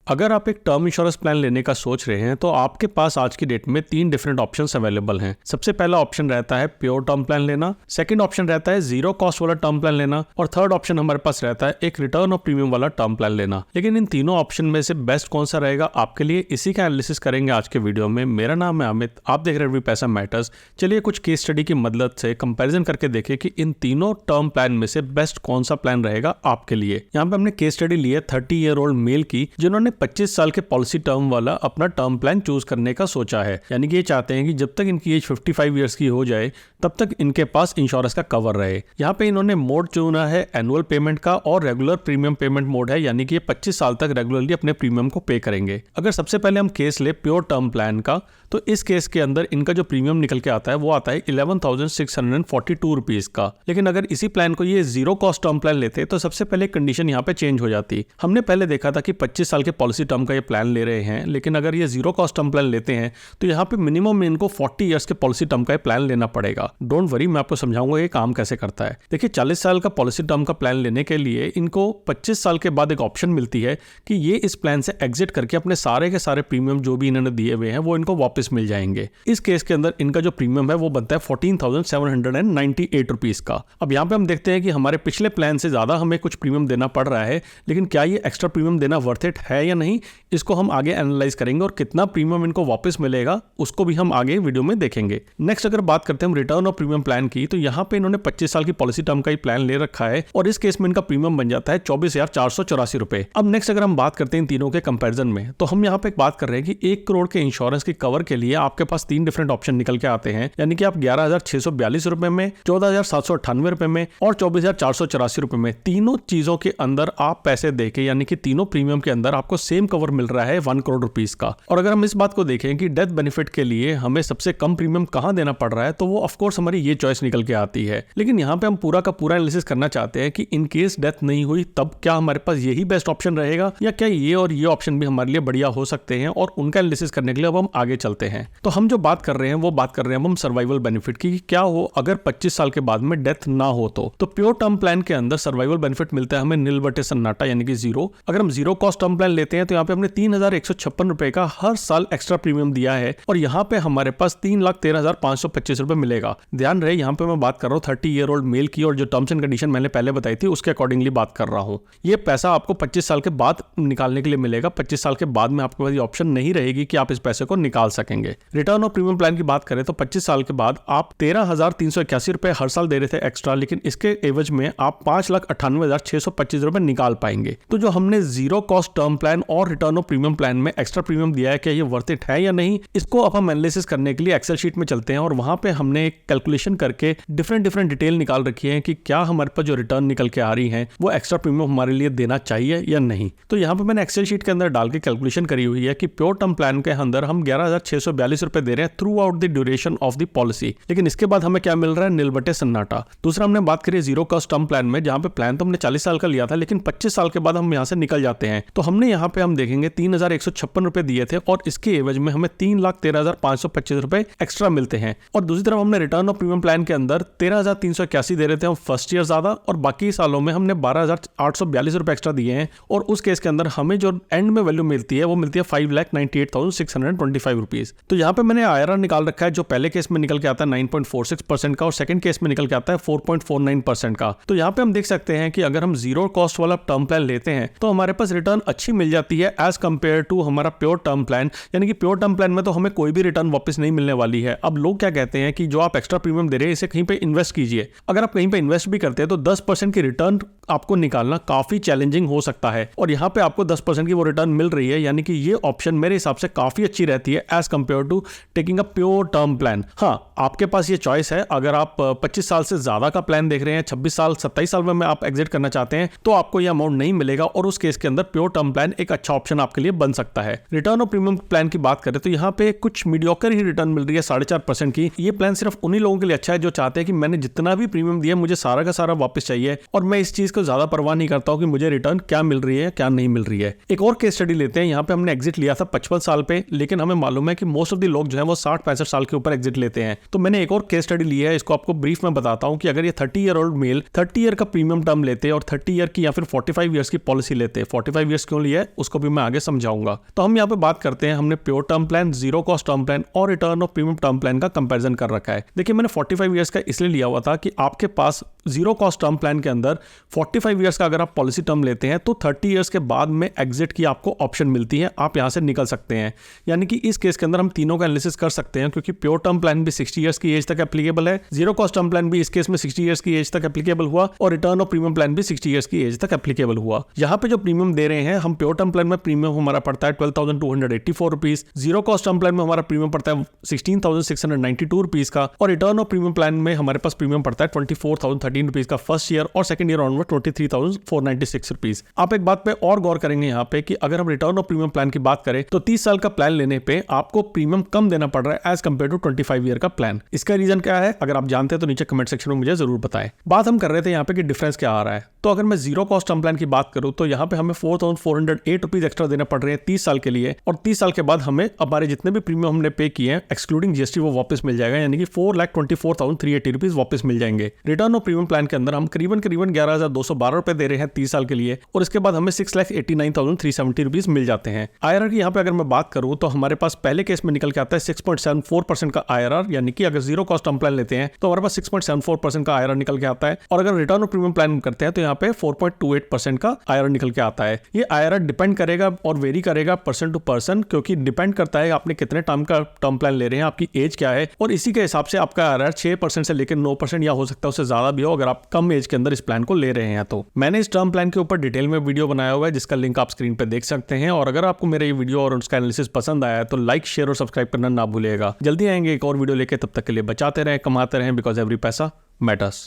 अगर आप एक टर्म इंश्योरेंस प्लान लेने का सोच रहे हैं तो आपके पास आज की डेट में 3 डिफरेंट ऑप्शंस अवेलेबल हैं। सबसे पहला ऑप्शन रहता है प्योर टर्म प्लान लेना, सेकंड ऑप्शन रहता है जीरो कॉस्ट वाला टर्म प्लान लेना और थर्ड ऑप्शन हमारे पास रहता है एक रिटर्न ऑफ प्रीमियम वाला टर्म प्लान लेना। लेकिन इन तीनों ऑप्शन में से बेस्ट कौन सा रहेगा आपके लिए, इसी का एनालिसिस करेंगे आज के वीडियो में। मेरा नाम है अमित, आप देख रहे हैं पैसा मैटर्स। चलिए कुछ केस स्टडी की मदद से कंपैरिजन करके देखें कि इन तीनों टर्म प्लान में से बेस्ट कौन सा प्लान रहेगा आपके लिए। यहाँ पे हमने केस स्टडी ली है 30 ईयर ओल्ड मेल की, जिन्होंने 25 साल के पॉलिसी टर्म वाला अपना टर्म प्लान चूज करने का सोचा है। यानी कि ये चाहते हैं कि जब तक इनकी एज 55 इयर्स की हो जाए तब तक इनके पास इंश्योरेंस का कवर रहे। यहाँ पे इन्होंने मोड चुना है एनुअल पेमेंट का और रेगुलर प्रीमियम पेमेंट मोड है, यानी कि ये 25 साल तक रेगुलरली अपने प्रीमियम को पे करेंगे। अगर सबसे पहले हम केस ले प्योर टर्म प्लान का, तो इस केस के अंदर इनका जो प्रीमियम निकल के आता है वो आता है 11,642 रुपीज का। लेकिन अगर इसी प्लान को ये जीरो कॉस्ट टर्म प्लान लेते तो सबसे पहले कंडीशन यहाँ पे चेंज हो जाती। हमने पहले देखा था कि 25 साल के पॉलिसी टर्म का ये प्लान ले रहे हैं, लेकिन अगर ये जीरो कॉस्ट टर्म प्लान लेते हैं तो यहाँ पे मिनिमम इनको 40 इयर्स के पॉलिसी टर्म का प्लान लेना पड़ेगा। डोंट वरी, मैं आपको समझाऊंगा ये काम कैसे करता है। देखिए 40 साल का पॉलिसी टर्म का प्लान लेने के लिए इनको 25 साल के बाद एक ऑप्शन मिलती है कि ये इस प्लान से एग्जिट करके अपने सारे के सारे प्रीमियम जो भी इन्होंने दिए हुए हैं वो इनको वापस मिल जाएंगे। इस केस के अंदर इनका जो प्रीमियम है वो बनता है 14,798 रुपीज का। अब यहाँ पे हम देखते हैं कि हमारे पिछले प्लान से ज्यादा हमें कुछ प्रीमियम देना पड़ रहा है, लेकिन क्या ये एक्स्ट्रा प्रीमियम देना वर्थ इट है या नहीं, इसको हम आगे एनालाइज करेंगे और कितना प्रीमियम इनको वापस मिलेगा उसको भी हम आगे वीडियो में देखेंगे। नेक्स्ट अगर बात करते हैं हम रिटर्न ऑफ प्रीमियम प्लान की, तो यहाँ पे इन्होंने 25 साल की पॉलिसी टर्म का ही प्लान ले रखा है और इस केस में इनका प्रीमियम बन जाता है 24,484 रुपए। अब नेक्स्ट अगर हम बात करते हैं इन तीनों के कंपैरिजन में, तो हम यहाँ पे एक बात कर रहे हैं कि 1 करोड़ के इंश्योरेंस की कवर के लिए आपके पास 3 डिफरेंट ऑप्शन निकल के आते हैं। यानी कि आप 11,642 रुपए में, 14,798 रुपए में और 24,484 रुपए में, तीनों चीजों के अंदर आप पैसे देके, यानी कि तीनों प्रीमियम के अंदर आपको सेम कवर मिल रहा है 1 करोड़ रुपीस का। और अगर हम इस बात को देखें कि डेथ बेनिफिट के लिए हमें सबसे कम प्रीमियम कहां देना पड़ रहा है, तो वो ऑफकोर्स हमारी ये चॉइस निकल के आती है। लेकिन यहाँ पे हम पूरा का पूरा एनालिसिस करना चाहते हैं कि इन केस डेथ नहीं हुई तब क्या हमारे पास यही बेस्ट ऑप्शन रहेगा या क्या ये और ये ऑप्शन भी हमारे लिए बढ़िया हो सकते हैं, और उनका एनालिसिस करने के लिए अब हम आगे चलते हैं। तो हम जो बात कर रहे हैं वो बात कर रहे हैं हम सर्वाइवल बेनिफिट की, क्या हो अगर 25 साल के बाद में डेथ ना हो तो प्योर टर्म प्लान के अंदर सर्वाइवल बेनिफिट मिलता है हमें नील बटे सन्नाटा, यानी कि जीरो। अगर हम जीरो कॉस्ट टर्म प्लान लेते हैं तो यहाँ पे हमने 3,156 रुपए का हर साल एक्स्ट्रा प्रीमियम दिया है और यहाँ पे हमारे पास 3,13,525 रुपए मिलेगा। ध्यान रहे यहाँ पे मैं बात कर रहा हूँ 30 ईयर ओल्ड मेल की, और जो टर्म्स एंड कंडीशन मैंने पहले बताई थी उसके अकॉर्डिंगली बात कर रहा हूँ। ये पैसा आपको 25 साल के बाद निकालने के लिए मिलेगा। 25 साल के बाद में आपके पास ये ऑप्शन नहीं रहेगी कि आप इस पैसे को निकाल सकेंगे। रिटर्न ऑफ प्रीमियम प्लान की बात करें तो 25 साल के बाद आप 13,381 रुपए हर साल दे रहे थे एक्स्ट्रा, लेकिन इसके एवज में आप 5,98,625 रुपए निकाल पाएंगे। तो जो हमने जीरो कॉस्ट टर्म प्लान और रिटर्न ऑफ प्रीमियम प्लान में एक्स्ट्रा प्रीमियम दिया है, क्या ये वर्थ इट है या नहीं, इसको अब हम एनालिसिस करने के लिए एक्सेल शीट में चलते हैं और वहां पे हमने एक कैलकुलेशन करके डिफरेंट डिटेल निकाल रखी है कि क्या हमारे पास जो रिटर्न निकल के आ रही है वो एक्स्ट्रा प्रीमियम हमारे लिए देना चाहिए या नहीं। तो यहाँ पे मैंने एक्सेल शीट के अंदर डाल के कैलकुलेशन करी हुई है कि प्योर टर्म प्लान के अंदर हम 11,642 रुपए दे रहे हैं through out the duration of the policy, लेकिन इसके बाद हमें क्या मिल रहा है, नील बटे सन्नाटा। दूसरा हमने बात करी जीरो कॉस्ट टर्म प्लान में, जहां पे प्लान तो हमने 40 साल का लिया था, लेकिन 25 साल के बाद हम यहां से निकल जाते हैं। तो हमने यहाँ पे हम देखेंगे 3,156 रुपए दिए थे और इसके एवज में हमें 3,13,525 रुपए एक्स्ट्रा मिलते हैं। और दूसरी तरफ हमने रिटर्न ऑफ प्रीमियम प्लान के अंदर 13,381 दे रहे थे हम फर्स्ट ईयर ज्यादा, और बाकी सालों में हमने 12,842 रुपए एक्स्ट्रा दिए हैं। और उस केस के अंदर हमें जो एंड में वैल्यू मिलती है वो मिलती है 5,98,625 रुपीज। तो यहाँ पे मैंने IRR निकाल रखा है, जो पहले केस में निकल के आता है 9.46% का और सेकंड केस में निकल के आता है 4.49% का। तो यहाँ पे हम देख सकते हैं कि अगर हम जीरो कॉस्ट वाला टर्म प्लान लेते हैं तो हमारे पास रिटर्न अच्छी मिल जाती है एज कंपेयर टू हमारा प्योर टर्म प्लान। यानी कि प्योर टर्म प्लान में तो हमें कोई भी रिटर्न वापस नहीं मिलने वाली है। अब लोग क्या कहते हैं कि जो आप एक्स्ट्रा प्रीमियम दे रहे हैं इसे कहीं पे इन्वेस्ट कीजिए। अगर आप कहीं पे इन्वेस्ट भी करते हैं तो 10% की रिटर्न आपको निकालना काफी चैलेंजिंग हो सकता है, और यहाँ पे आपको 10% की वो रिटर्न मिल रही है। यानी कि ये ऑप्शन मेरे हिसाब से काफी अच्छी रहती है as compared to taking a pure term plan. हाँ, आपके पास ये चॉइस है, अगर आप 25 साल से ज्यादा का प्लान देख रहे हैं, 26 साल 27 साल में आप एग्जिट करना चाहते हैं, तो आपको ये अमाउंट नहीं मिलेगा और उस केस के अंदर प्योर टर्म प्लान एक अच्छा ऑप्शन आपके लिए बन सकता है। रिटर्न ऑफ प्रीमियम प्लान की बात करें तो यहाँ पे कुछ मीडियोकर ही रिटर्न मिल रही है 4.5% की। ये प्लान सिर्फ उन्हीं लोगों के लिए अच्छा है जो चाहते हैं कि मैंने जितना भी प्रीमियम दिया मुझे सारा का सारा वापस चाहिए और मैं इस चीज को ज्यादा परवाह नहीं करता हूं कि मुझे रिटर्न क्या मिल रही है क्या नहीं मिल रही है। एक और केस स्टडी लेते हैं। यहाँ पे हमने एग्जिट लिया था 55 साल पे, लेकिन हमें मालूम है कि मोस्ट ऑफ द लोग जो है वो 60-65 साल के ऊपर एग्जिट लेते हैं। तो मैंने एक और केस स्टडी लिया है, इसको आपको ब्रीफ में बताता हूं कि अगर ये 30 ईयर ओल्ड मेल 30 ईयर का प्रीमियम टर्म लेते हैं और 30 ईयर की या फिर 45 ईयर्स की पॉलिसी लेते हैं। 45 ईयर्स क्यों लिया है उसको भी मैं आगे समझाऊंगा। तो हम यहाँ पे बात करते हैं, हमने pure term plan, zero cost term plan और return of premium term plan का कंपैरिजन कर रखा है। देखिए मैंने 45 ईयर्स का इसलिए लिया हुआ था कि आपके पास जीरो कॉस्ट टर्म प्लान के अंदर 45 ईयर्स का अगर आप पॉलिसी टर्म लेते हैं तो 30 ईयर्स के बाद में एग्जिट की आपको ऑप्शन मिलती है, आप यहां से निकल सकते हैं। यानी कि इस केस के अंदर हम तीनों का एनालिसिस कर सकते हैं, क्योंकि प्योर टर्म प्लान भी 60 ईयर्स की एज तक एप्लीकेबल है, जीरो कॉस्ट टर्म प्लान भी इस केस में 60 ईयर्स की एज तक एप्लीकेबल हुआ और रिटर्न ऑफ प्रीमियम प्लान भी 60 ईयर्स की एज तक एप्लीकेबल हुआ। यहाँ पे जो प्रीमियम दे रहे हैं हम, प्योर टर्म प्लान में प्रीमियम हमारा पड़ता है 12,284 rupees, zero cost term plan में हमारा प्रीमियम पड़ता है 16,692 रुपीज का और रिटर्न ऑफ प्रीमियम प्लान में हमारे पास प्रीमियम पड़ता है 24,013 रुपीज का फर्स्ट ईयर और सेकंड ईयर ऑनवर्ड 23,496 रुपीज। आप एक बात पे और गौर करेंगे यहाँ पे कि अगर हम रिटर्न ऑफ प्रीमियम प्लान की बात करें तो 30 साल का प्लान लेने पे आपको प्रीमियम कम देना पड़ रहा है एज कंपेयर टू 25 ईयर का प्लान। इसका रीजन क्या है, अगर आप जानते हैं तो नीचे कमेंट सेक्शन में मुझे जरूर बताएं। बात हम कर रहे थे यहाँ पे कि डिफरेंस क्या आ रहा है। तो अगर मैं जीरो कॉस्ट टर्म प्लान की बात करूं तो यहाँ पे हमें 4,408 रुपीज एक्स्ट्रा देना पड़ रहे हैं 30 साल के लिए, और 30 साल के बाद हमें हमारे जितने भी प्रीमियम हमने पे किए हैं एक्सक्लूडिंग जीएसटी वो वापस मिल जाएगा, यानी कि 4,24,380 रुपीज वापस मिल जाएंगे। रिटर्न ऑफ प्रीमियम प्लान के अंदर हम करीबन 11,212 रुपए दे रहे हैं 30 साल के लिए, और इसके बाद हमें 6,89,370 रुपीज मिल जाते हैं। IRR की यहाँ पे अगर मैं बात करूं तो हमारे पास पहले केस में निकल के आता है 6.74% का IRR, यानी कि अगर जीरो कॉस्ट टर्म प्लान लेते हैं तो हमारे पास 6.74% का IRR निकल के आता है, और अगर रिटर्न ऑफ प्रीमियम प्लान करते हैं तो यहाँ पे 4.28% का IRR निकल के आता है। ये IRR डिपेंड करेगा और वेरी करेगा पर्सन टू पर्सन, क्योंकि डिपेंड करता है आपने कितने टर्म का टर्म प्लान ले रहे हैं, आपकी एज क्या है, और इसी के हिसाब से आपका IRR 6% से लेकर 9% या हो सकता है उससे ज्यादा भी हो अगर आप कम एज के अंदर इस प्लान को ले रहे हैं। तो मैंने इस टर्म प्लान के ऊपर डिटेल में वीडियो बनाया हुआ है जिसका लिंक आप स्क्रीन पे देख सकते हैं, और अगर आपको मेरा ये वीडियो और उसका एनालिसिस पसंद आया है तो लाइक, शेयर और सब्सक्राइब करना ना भूलिएगा। जल्दी आएंगे एक और वीडियो लेके, तब तक के लिए बचाते रहें, कमाते रहें, बिकॉज एवरी पैसा मैटर्स।